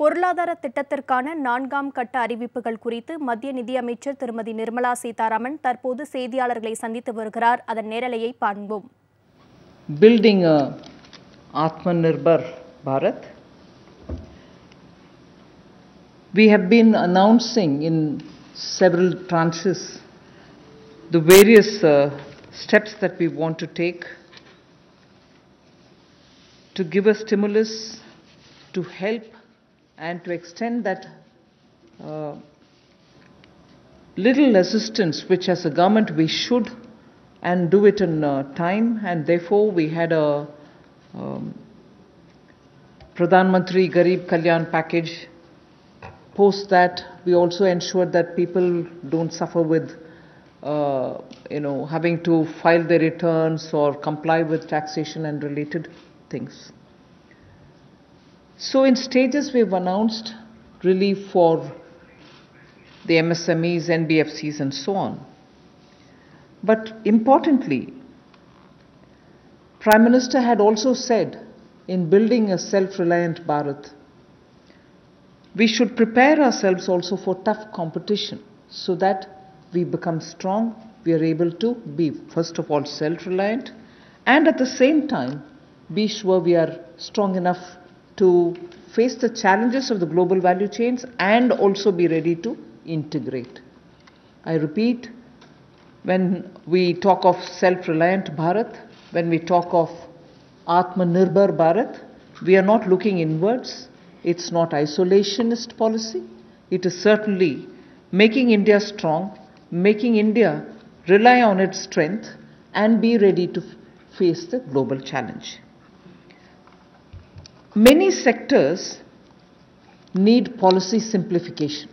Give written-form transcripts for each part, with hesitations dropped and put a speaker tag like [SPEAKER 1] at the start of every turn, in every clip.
[SPEAKER 1] பொருளாதார திட்டத்திற்கான 4ஆம் கட்ட அறிவிப்புகள் குறித்து மத்திய நிதியமைச்சர் திருமதி நிர்மலா சீதாராமன் தற்போது செய்தியாளர்களை சந்தித்து வருகிறார். அதன் நேரலையை காண்போம்.
[SPEAKER 2] Building a Atmanirbhar Bharat. We have been announcing in several tranches the various steps that we want to take to give a stimulus, to help and to extend that little assistance which as a government we should and do it in time, and therefore we had a Pradhan Mantri Garib Kalyan package. Post that we also ensured that people don't suffer with having to file their returns or comply with taxation and related things. So in stages we have announced relief for the MSMEs, NBFCs and so on. But importantly, Prime Minister had also said in building a self-reliant Bharat, we should prepare ourselves also for tough competition so that we become strong, we are able to be first of all self-reliant and at the same time be sure we are strong enough to face the challenges of the global value chains and also be ready to integrate. I repeat, when we talk of self-reliant Bharat, when we talk of Atmanirbhar Bharat, we are not looking inwards. It's not isolationist policy. It is certainly making India strong, making India rely on its strength and be ready to face the global challenge. Many sectors need policy simplification,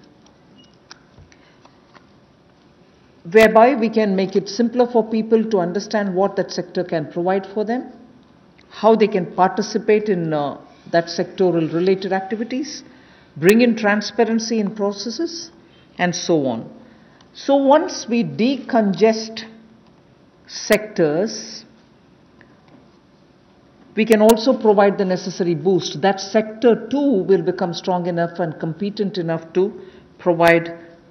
[SPEAKER 2] whereby we can make it simpler for people to understand what that sector can provide for them, how they can participate in that sectoral related activities, bring in transparency in processes, and so on. So once we decongest sectors, we can also provide the necessary boost. That sector too will become strong enough and competent enough to provide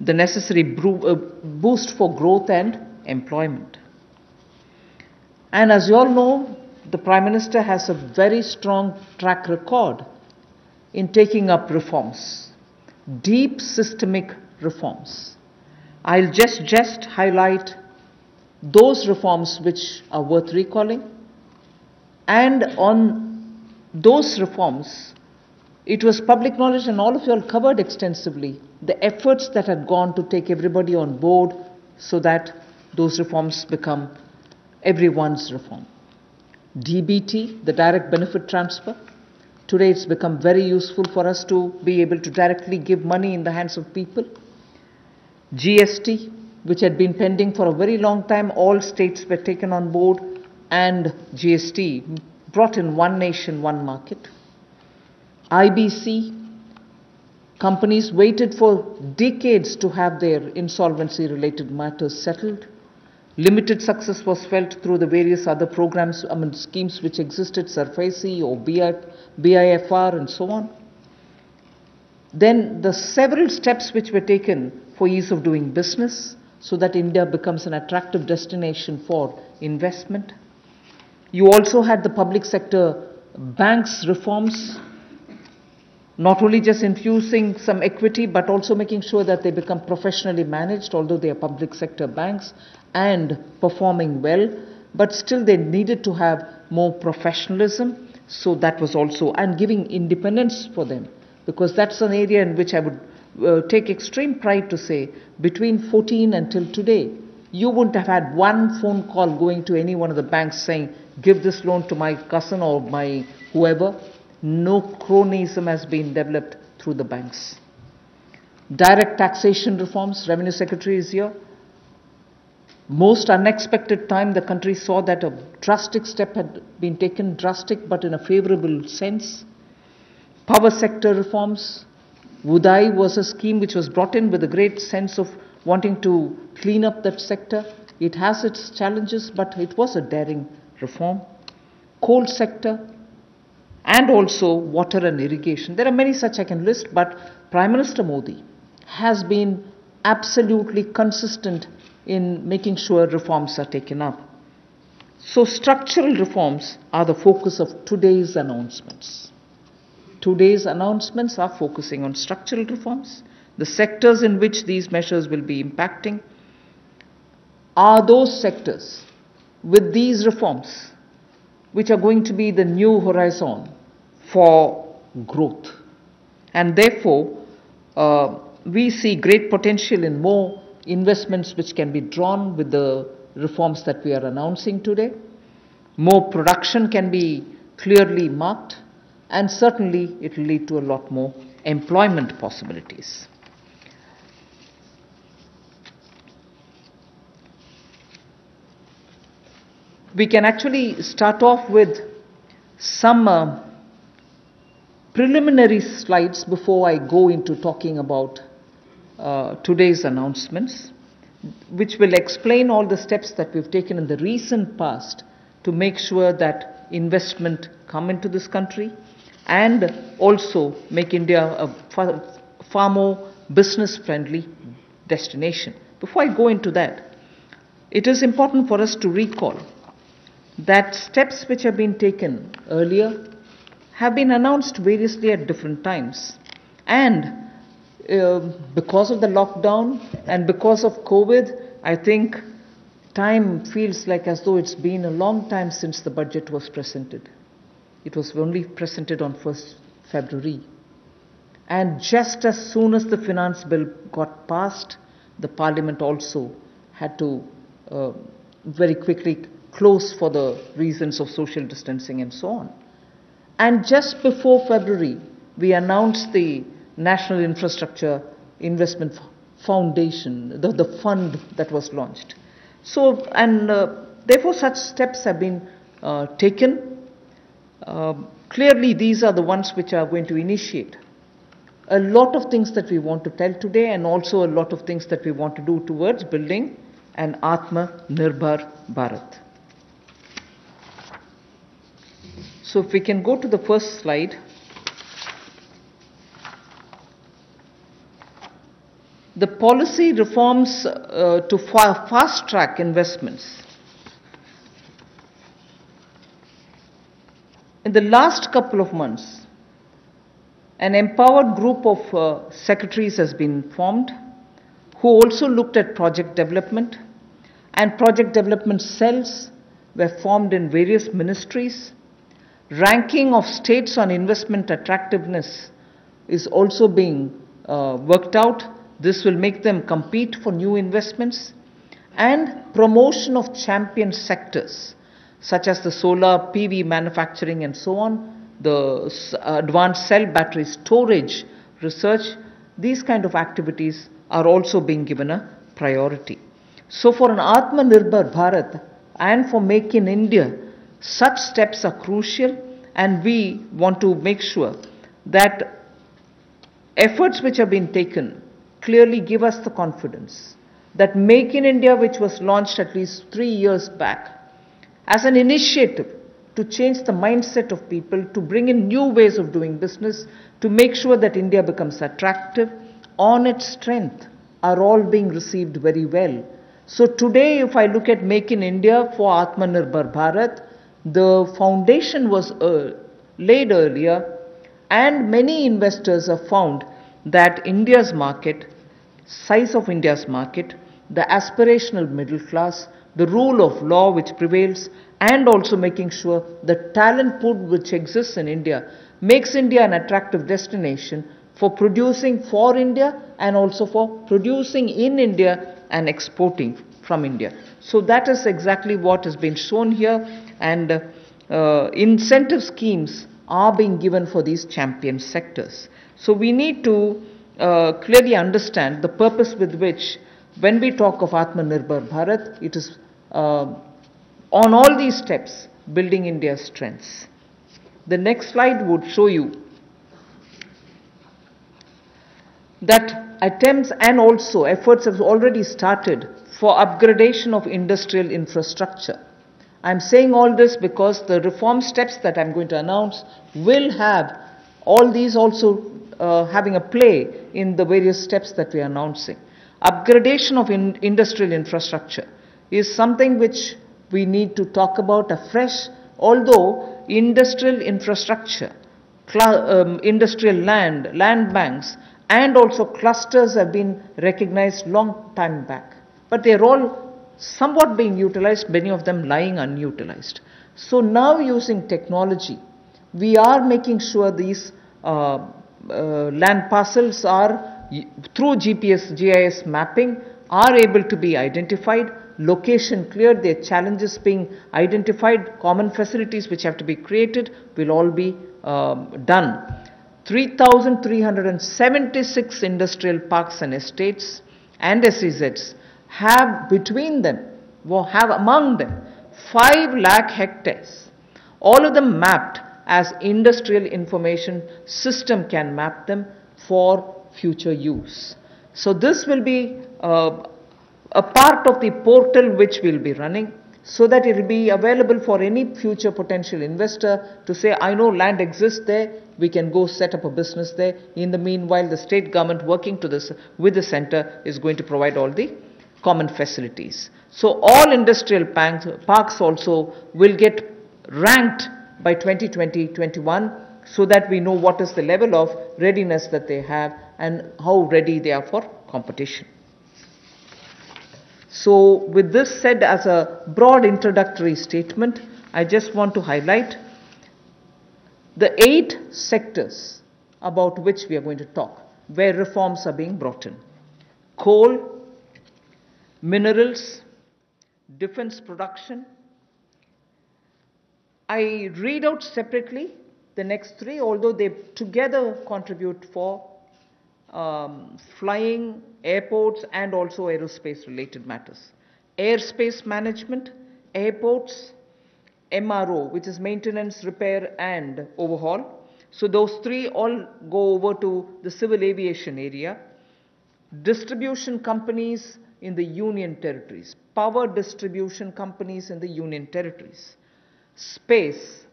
[SPEAKER 2] the necessary boost for growth and employment. And as you all know, the Prime Minister has a very strong track record in taking up reforms, deep systemic reforms. I'll just highlight those reforms which are worth recalling. And on those reforms, it was public knowledge and all of you all covered extensively the efforts that had gone to take everybody on board so that those reforms become everyone's reform. DBT, the direct benefit transfer. Today it's become very useful for us to be able to directly give money in the hands of people. GST, which had been pending for a very long time, all states were taken on board and GST brought in one nation, one market. IBC, companies waited for decades to have their insolvency related matters settled. Limited success was felt through the various other programs, schemes which existed, SARFAESI or BIFR and so on. Then the several steps which were taken for ease of doing business so that India becomes an attractive destination for investment. You also had the public sector banks reforms, not only just infusing some equity but also making sure that they become professionally managed, although they are public sector banks and performing well, but still they needed to have more professionalism, so that was also, and giving independence for them, because that's an area in which I would take extreme pride to say, between 2014 until today, you wouldn't have had one phone call going to any one of the banks saying, give this loan to my cousin or my whoever. No cronyism has been developed through the banks. Direct taxation reforms, Revenue Secretary is here. Most unexpected time the country saw that a drastic step had been taken, drastic but in a favorable sense. Power sector reforms. Udai was a scheme which was brought in with a great sense of wanting to clean up that sector. It has its challenges, but it was a daring reform. Coal sector, and also water and irrigation. There are many such I can list, but Prime Minister Modi has been absolutely consistent in making sure reforms are taken up. So structural reforms are the focus of today's announcements. Today's announcements are focusing on structural reforms. The sectors in which these measures will be impacting are those sectors with these reforms which are going to be the new horizon for growth. And therefore, we see great potential in more investments which can be drawn with the reforms that we are announcing today. More production can be clearly marked, and certainly it will lead to a lot more employment possibilities. We can actually start off with some preliminary slides before I go into talking about today's announcements, which will explain all the steps that we've taken in the recent past to make sure that investment come into this country and also make India a far more business-friendly destination. Before I go into that, it is important for us to recall that steps which have been taken earlier have been announced variously at different times. And because of the lockdown and because of COVID, I think time feels like as though it's been a long time since the budget was presented. It was only presented on 1st February. And just as soon as the finance bill got passed, the Parliament also had to very quickly close for the reasons of social distancing and so on. And just before February, we announced the National Infrastructure Investment Foundation, the fund that was launched. So, and therefore such steps have been taken. Clearly, these are the ones which are going to initiate a lot of things that we want to tell today, and also a lot of things that we want to do towards building an Atmanirbhar Bharat. So if we can go to the first slide. The policy reforms to fast-track investments. In the last couple of months, an empowered group of secretaries has been formed who also looked at project development, and project development cells were formed in various ministries. Ranking of states on investment attractiveness is also being worked out. This will make them compete for new investments. And promotion of champion sectors such as the solar PV manufacturing and so on, the advanced cell battery storage research, these kind of activities are also being given a priority. So for an Atmanirbhar Bharat and for Make in India, such steps are crucial, and we want to make sure that efforts which have been taken clearly give us the confidence that Make in India, which was launched at least 3 years back, as an initiative to change the mindset of people, to bring in new ways of doing business, to make sure that India becomes attractive on its strength, are all being received very well. So today, if I look at Make in India for Atmanirbhar Bharat, the foundation was laid earlier, and many investors have found that India's market, size of India's market, the aspirational middle class, the rule of law which prevails, and also making sure the talent pool which exists in India makes India an attractive destination for producing for India and also for producing in India and exporting from India. So that is exactly what has been shown here, and incentive schemes are being given for these champion sectors. So we need to clearly understand the purpose with which, when we talk of Atmanirbhar Bharat, it is on all these steps building India's strengths. The next slide would show you that attempts and also efforts have already started for upgradation of industrial infrastructure. I'm saying all this because the reform steps that I'm going to announce will have all these also having a play in the various steps that we are announcing. Upgradation of industrial infrastructure is something which we need to talk about afresh, although industrial infrastructure, industrial land banks, and also clusters have been recognized long time back. But they're all somewhat being utilized, many of them lying unutilized. So now using technology, we are making sure these land parcels are, through GPS, GIS mapping, are able to be identified, location cleared, their challenges being identified, common facilities which have to be created will all be done. 3,376 industrial parks and estates and SEZs have between them, have among them 5 lakh hectares, all of them mapped as industrial information system can map them for future use. So this will be a part of the portal which will be running, so that it will be available for any future potential investor to say, I know land exists there, we can go set up a business there. In the meanwhile, the state government working with the center is going to provide all the common facilities. So all industrial parks also will get ranked by 2020-21, so that we know what is the level of readiness that they have and how ready they are for competition. So with this said as a broad introductory statement, I just want to highlight the 8 sectors about which we are going to talk, where reforms are being brought in: coal, minerals, defense production. I read out separately the next 3, although they together contribute for flying, airports, and also aerospace related matters. Airspace management, airports, MRO, which is maintenance, repair, and overhaul. So those 3 all go over to the civil aviation area. Distribution companies in the union territories, power distribution companies in the union territories. Space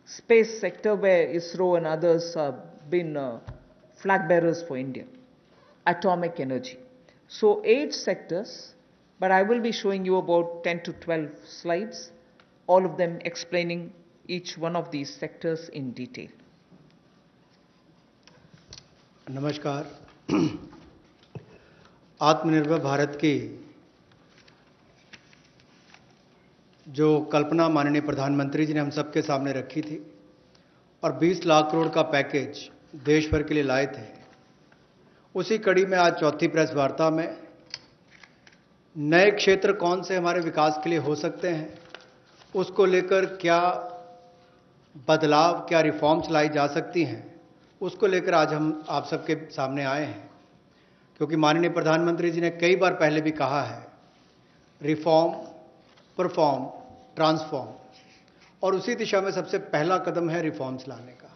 [SPEAKER 2] sector, where ISRO and others have been flag bearers for India. Atomic energy. So 8 sectors, but I will be showing you about 10 to 12 slides, all of them explaining each one of these sectors in detail.
[SPEAKER 3] नमस्कार। आत्मनिर्भर भारत की जो कल्पना माननीय प्रधानमंत्री जी ने हम सबके सामने रखी थी और 20 लाख करोड़ का पैकेज देश भर के लिए लाए थे, उसी कड़ी में आज चौथी प्रेस वार्ता में नए क्षेत्र कौन से हमारे विकास के लिए हो सकते हैं, उसको लेकर क्या बदलाव, क्या रिफॉर्म्स लाई जा सकती हैं, उसको लेकर आज हम आप सबके सामने आए हैं। क्योंकि माननीय प्रधानमंत्री जी ने कई बार पहले भी कहा है, रिफॉर्म, परफॉर्म, ट्रांसफॉर्म, और उसी दिशा में सबसे पहला कदम है रिफॉर्म्स लाने का।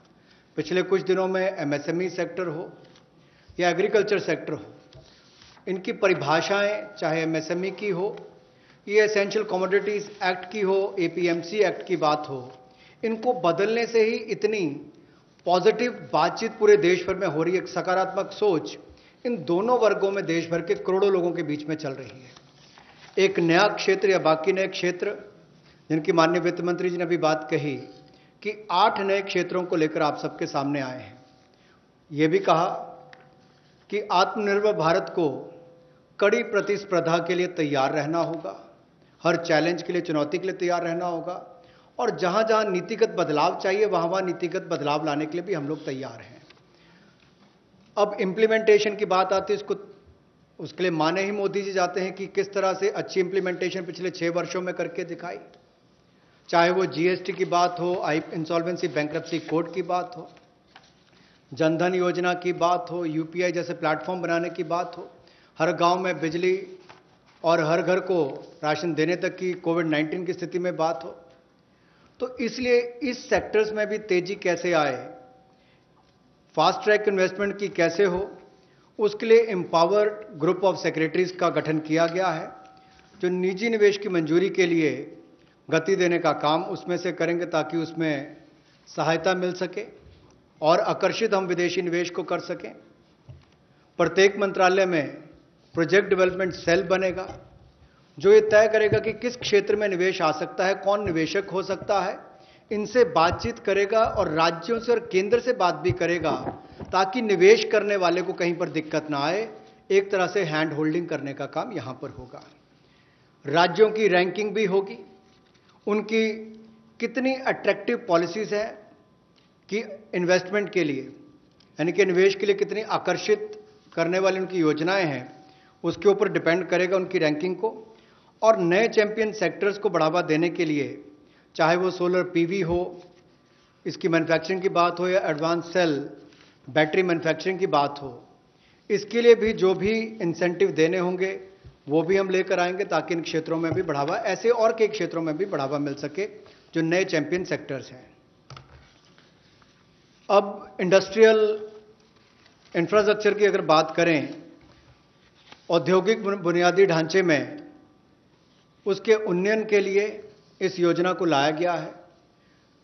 [SPEAKER 3] पिछले कुछ दिनों में एमएसएमई सेक्टर हो या एग्रीकल्चर सेक्टर हो, इनकी परिभाषाएं चाहे एमएसएमई की हो, ये एसेंशियल कमोडिटीज एक्ट की हो, एपीएमसी एक्ट की बात हो, इनको बदलने से ही इतनी पॉजिटिव बातचीत पूरे देश भर में हो रही है। एक सकारात्मक सोच इन दोनों वर्गों में देश भर के करोड़ों लोगों के बीच में चल रही है। एक नया क्षेत्र या बाकी नए क्षेत्र, जिनकी माननीय वित्त मंत्री जी ने अभी बात कही कि 8 नए क्षेत्रों को लेकर आप सबके सामने आए हैं। ये भी कहा कि आत्मनिर्भर भारत को कड़ी प्रतिस्पर्धा के लिए तैयार रहना होगा, हर चैलेंज के लिए, चुनौती के लिए तैयार रहना होगा, और जहां जहां नीतिगत बदलाव चाहिए वहां वहां नीतिगत बदलाव लाने के लिए भी हम लोग तैयार हैं। अब इंप्लीमेंटेशन की बात आती है, उसके लिए माने ही मोदी जी जाते हैं कि किस तरह से अच्छी इंप्लीमेंटेशन पिछले 6 वर्षों में करके दिखाई। चाहे वो जीएसटी की बात हो, इंसॉल्वेंसी बैंक्रप्सी कोड की बात हो, जनधन योजना की बात हो, यूपीआई जैसे प्लेटफॉर्म बनाने की बात हो, हर गांव में बिजली और हर घर को राशन देने तक की कोविड-19 की स्थिति में बात हो। तो इसलिए इस सेक्टर्स में भी तेजी कैसे आए, फास्ट ट्रैक इन्वेस्टमेंट की कैसे हो, उसके लिए एम्पावर्ड ग्रुप ऑफ सेक्रेटरीज का गठन किया गया है, जो निजी निवेश की मंजूरी के लिए गति देने का काम उसमें से करेंगे ताकि उसमें सहायता मिल सके और आकर्षित हम विदेशी निवेश को कर सकें। प्रत्येक मंत्रालय में प्रोजेक्ट डेवलपमेंट सेल बनेगा जो ये तय करेगा कि किस क्षेत्र में निवेश आ सकता है, कौन निवेशक हो सकता है, इनसे बातचीत करेगा और राज्यों से और केंद्र से बात भी करेगा ताकि निवेश करने वाले को कहीं पर दिक्कत ना आए। एक तरह से हैंड होल्डिंग करने का काम यहां पर होगा। राज्यों की रैंकिंग भी होगी, उनकी कितनी अट्रैक्टिव पॉलिसीज है कि इन्वेस्टमेंट के लिए, यानी कि निवेश के लिए कितनी आकर्षित करने वाली उनकी योजनाएं हैं, उसके ऊपर डिपेंड करेगा उनकी रैंकिंग को। और नए चैंपियन सेक्टर्स को बढ़ावा देने के लिए, चाहे वो सोलर पीवी हो, इसकी मैन्युफैक्चरिंग की बात हो, या एडवांस सेल बैटरी मैन्युफैक्चरिंग की बात हो, इसके लिए भी जो भी इंसेंटिव देने होंगे वो भी हम लेकर आएंगे ताकि इन क्षेत्रों में भी बढ़ावा, ऐसे और कई क्षेत्रों में भी बढ़ावा मिल सके जो नए चैंपियन सेक्टर्स हैं। अब इंडस्ट्रियल इंफ्रास्ट्रक्चर की अगर बात करें, औद्योगिक बुनियादी ढांचे में उसके उन्नयन के लिए इस योजना को लाया गया है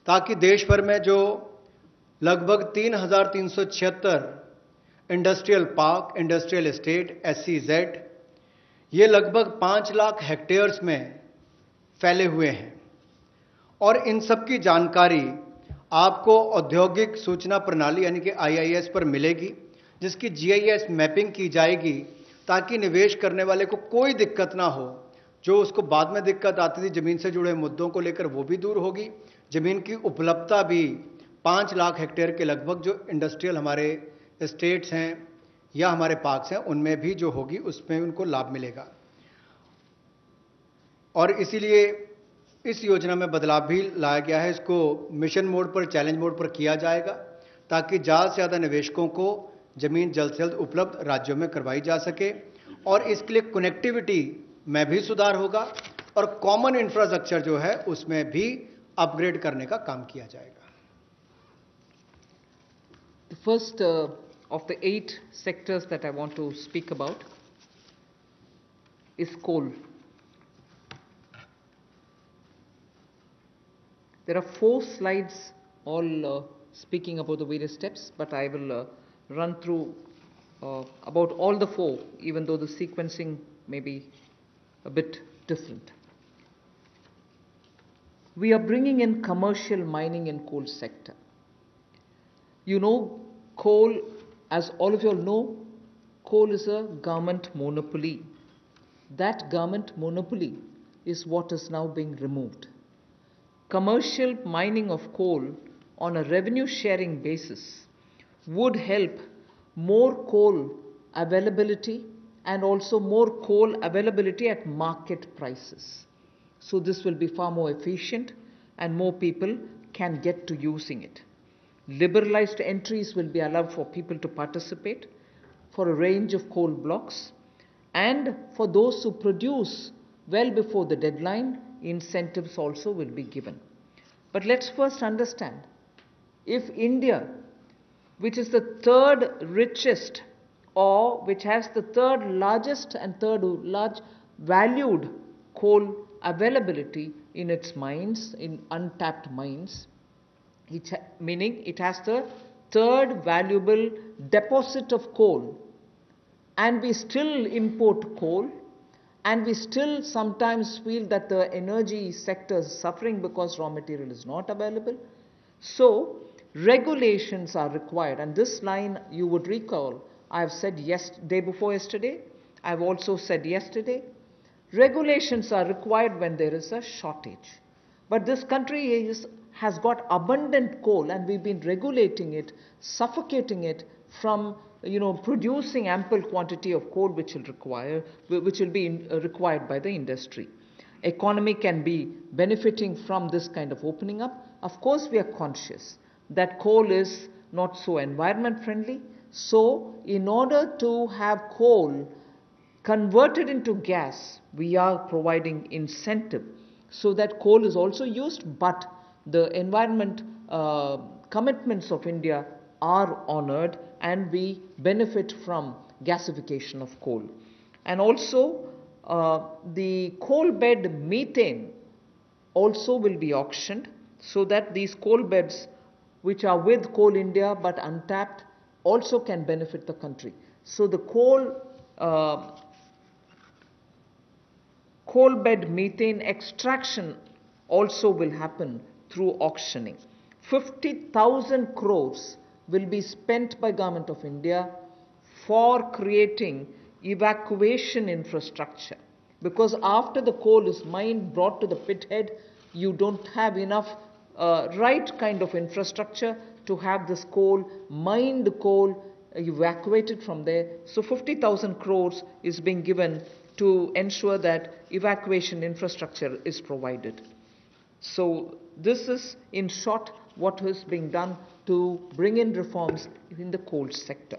[SPEAKER 3] ताकि देश भर में जो लगभग 3,376 industrial park, industrial estate, SEZ, ये लगभग 5 लाख हेक्टेयर्स में फैले हुए हैं और इन सब की जानकारी आपको औद्योगिक सूचना प्रणाली यानी कि IIS पर मिलेगी, जिसकी GIS मैपिंग की जाएगी ताकि निवेश करने वाले को कोई दिक्कत ना हो। जो उसको बाद में दिक्कत आती थी जमीन से जुड़े मुद्दों को लेकर, वो भी दूर होगी। जमीन की उपलब्धता भी 5 लाख हेक्टेयर के लगभग जो इंडस्ट्रियल हमारे स्टेट्स हैं या हमारे पार्क्स हैं उनमें भी जो होगी उसमें उनको लाभ मिलेगा। और इसीलिए इस योजना में बदलाव भी लाया गया है। इसको मिशन मोड पर, चैलेंज मोड पर किया जाएगा ताकि ज़्यादा से ज़्यादा निवेशकों को जमीन जल्द से जल्द उपलब्ध राज्यों में करवाई जा सके और इसके लिए कनेक्टिविटी में भी सुधार होगा और कॉमन इंफ्रास्ट्रक्चर जो है उसमें भी अपग्रेड करने का काम किया जाएगा।
[SPEAKER 2] The first of the 8 sectors that I want to speak about is coal. There are 4 slides all speaking about the various steps, but I will run through about all the 4, even though the sequencing may be a bit different. We are bringing in commercial mining in coal sector. You know, coal, as all of you all know, coal is a government monopoly. That government monopoly is what is now being removed. Commercial mining of coal on a revenue sharing basis would help more coal availability and also more coal availability at market prices. So this will be far more efficient and more people can get to using it. Liberalized entries will be allowed for people to participate for a range of coal blocks, and for those who produce well before the deadline, incentives also will be given. But let's first understand, if India, which is the 3rd richest or which has the 3rd largest and 3rd large valued coal availability in its mines, in untapped mines, meaning it has the 3rd valuable deposit of coal, and we still import coal, and we still sometimes feel that the energy sector is suffering because raw material is not available. So regulations are required, and this line you would recall I have said day before yesterday, I have also said yesterday, regulations are required when there is a shortage. But this country has got abundant coal, and we've been regulating it, suffocating it from producing ample quantity of coal which will be required by the industry. Economy can be benefiting from this kind of opening up. Of course, we are conscious that coal is not so environment friendly. So in order to have coal converted into gas, we are providing incentive so that coal is also used, but the environment commitments of India are honored and we benefit from gasification of coal. And also the coal bed methane also will be auctioned, so that these coal beds which are with Coal India but untapped also can benefit the country. So the coal bed methane extraction also will happen through auctioning. 50,000 crores will be spent by Government of India for creating evacuation infrastructure. Because after the coal is mined, brought to the pit head, you don't have enough right kind of infrastructure to have this coal, mined coal, evacuated from there. So 50,000 crores is being given to ensure that evacuation infrastructure is provided. So this is, in short, what is being done to bring in reforms in the coal sector.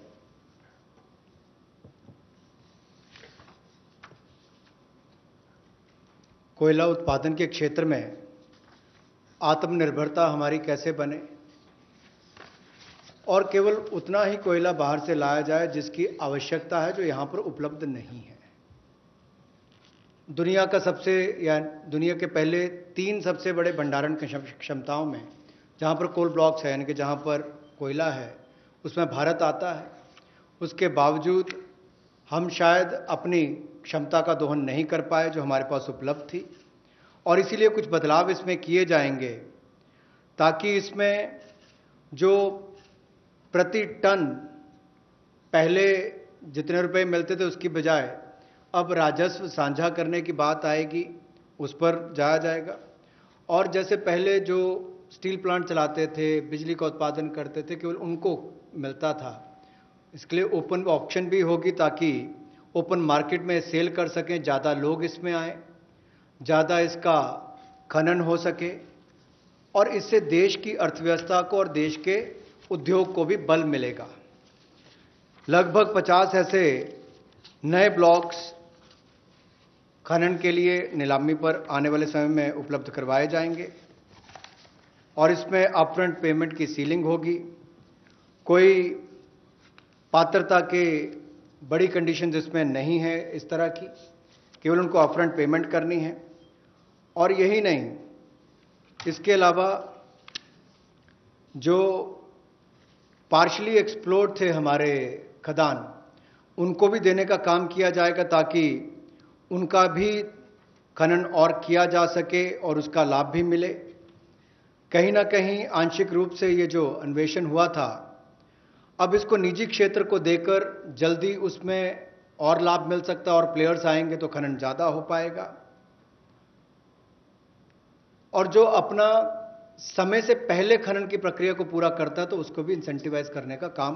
[SPEAKER 3] कोयला उत्पादन के क्षेत्र में आत्मनिर्भरता हमारी कैसे बने और केवल उतना ही कोयला बाहर से लाया जाए जिसकी आवश्यकता है, जो यहां पर उपलब्ध नहीं है। दुनिया के पहले 3 सबसे बड़े भंडारण क्षमताओं में जहां पर कोल ब्लॉक्स है, यानी कि जहां पर कोयला है, उसमें भारत आता है। उसके बावजूद हम शायद अपनी क्षमता का दोहन नहीं कर पाए जो हमारे पास उपलब्ध थी, और इसीलिए कुछ बदलाव इसमें किए जाएंगे ताकि इसमें जो प्रति टन पहले जितने रुपए मिलते थे उसकी बजाय अब राजस्व साझा करने की बात आएगी, उस पर जाया जाएगा। और जैसे पहले जो स्टील प्लांट चलाते थे, बिजली का उत्पादन करते थे, केवल उनको मिलता था, इसके लिए ओपन ऑक्शन भी होगी ताकि ओपन मार्केट में सेल कर सकें, ज़्यादा लोग इसमें आए, ज़्यादा इसका खनन हो सके, और इससे देश की अर्थव्यवस्था को और देश के उद्योग को भी बल मिलेगा। लगभग 50 ऐसे नए ब्लॉक्स खनन के लिए नीलामी पर आने वाले समय में उपलब्ध करवाए जाएंगे, और इसमें अपफ्रंट पेमेंट की सीलिंग होगी। कोई पात्रता के बड़ी कंडीशन जिसमें नहीं है इस तरह की, केवल उनको अपफ्रंट पेमेंट करनी है। और यही नहीं, इसके अलावा जो पार्शली एक्सप्लोर्ड थे हमारे खदान, उनको भी देने का काम किया जाएगा ताकि उनका भी खनन और किया जा सके और उसका लाभ भी मिले। कहीं ना कहीं आंशिक रूप से ये जो अन्वेषण हुआ था, अब इसको निजी क्षेत्र को देकर जल्दी उसमें और लाभ मिल सकता है, और प्लेयर्स आएंगे तो खनन ज़्यादा हो पाएगा। और जो अपना समय से पहले खनन की प्रक्रिया को पूरा करता है तो उसको भी इंसेंटिवाइज करने का काम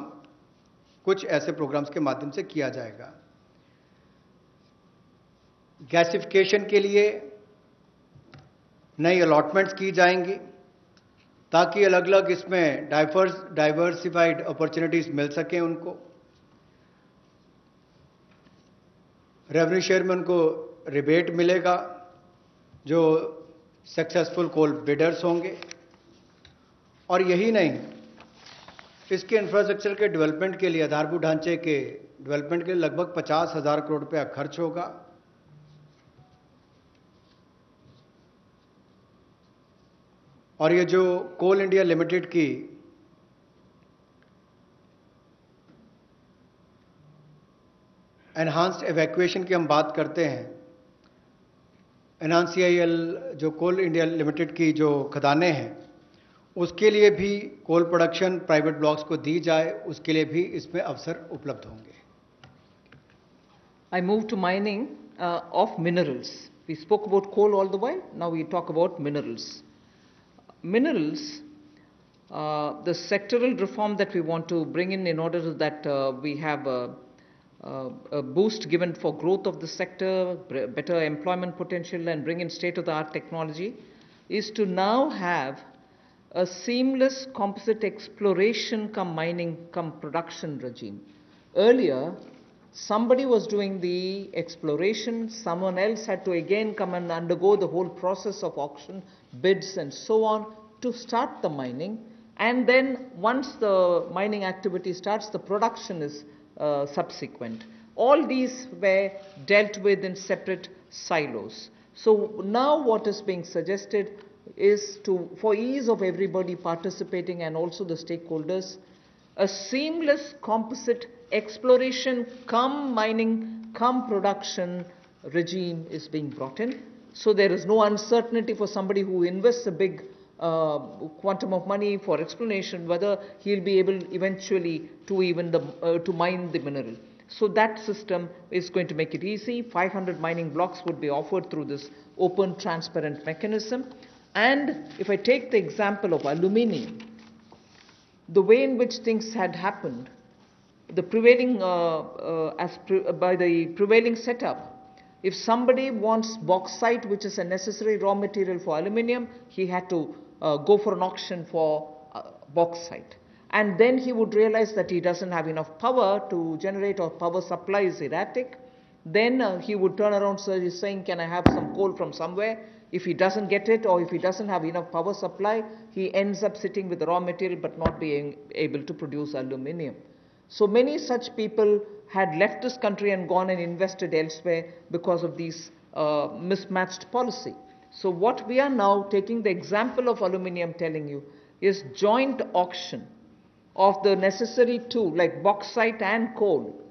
[SPEAKER 3] कुछ ऐसे प्रोग्राम्स के माध्यम से किया जाएगा। गैसिफिकेशन के लिए नई अलॉटमेंट्स की जाएंगी ताकि अलग अलग इसमें डाइवर्सिफाइड अपॉर्चुनिटीज मिल सकें उनको। रेवेन्यू शेयर में उनको रिबेट मिलेगा जो सक्सेसफुल कोल बिडर्स होंगे। और यही नहीं, इसके इंफ्रास्ट्रक्चर के डेवलपमेंट के लिए, आधारभूत ढांचे के डेवलपमेंट के लिए लगभग 50,000 करोड़ रुपया खर्च होगा। और ये जो कोल इंडिया लिमिटेड की एनहांस्ड एवैक्यूएशन की हम बात करते हैं, एनहांसीआईएल जो कोल इंडिया लिमिटेड की जो खदानें हैं, उसके लिए भी कोल प्रोडक्शन प्राइवेट ब्लॉक्स को दी जाए, उसके लिए भी इसमें अवसर उपलब्ध होंगे।
[SPEAKER 2] I move to mining of minerals. We spoke about coal all the while, now we talk about minerals. Minerals, the sectoral reform that we want to bring in order that we have a boost given for growth of the sector, better employment potential, and bring in state-of-the-art technology, is to now have a seamless composite exploration cum mining cum production regime. Earlier, somebody was doing the exploration, someone else had to again come and undergo the whole process of auction, bids and so on to start the mining, and then once the mining activity starts, the production is subsequent. All these were dealt with in separate silos. So now what is being suggested is to, for ease of everybody participating and also the stakeholders, a seamless composite exploration cum mining cum production regime is being brought in. So there is no uncertainty for somebody who invests a big quantum of money for exploration whether he'll be able eventually to even to mine the mineral. So that system is going to make it easy. 500 mining blocks would be offered through this open, transparent mechanism. And if I take the example of aluminium, the way in which things had happened, the prevailing by the prevailing setup, if somebody wants bauxite, which is a necessary raw material for aluminium, he had to go for an auction for bauxite. And then he would realize that he doesn't have enough power to generate, or power supply is erratic. Then he would turn around saying, can I have some coal from somewhere? If he doesn't get it, or if he doesn't have enough power supply, he ends up sitting with the raw material but not being able to produce aluminium. So many such people had left this country and gone and invested elsewhere because of these mismatched policy. So what we are now taking the example of aluminium telling you is joint auction of the necessary two, like bauxite and coal,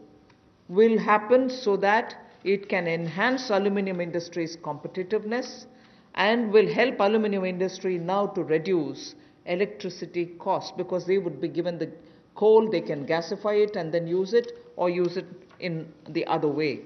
[SPEAKER 2] will happen so that it can enhance aluminium industry's competitiveness and will help aluminium industry now to reduce electricity costs, because they would be given the coal, they can gasify it and then use it, or use it in the other way.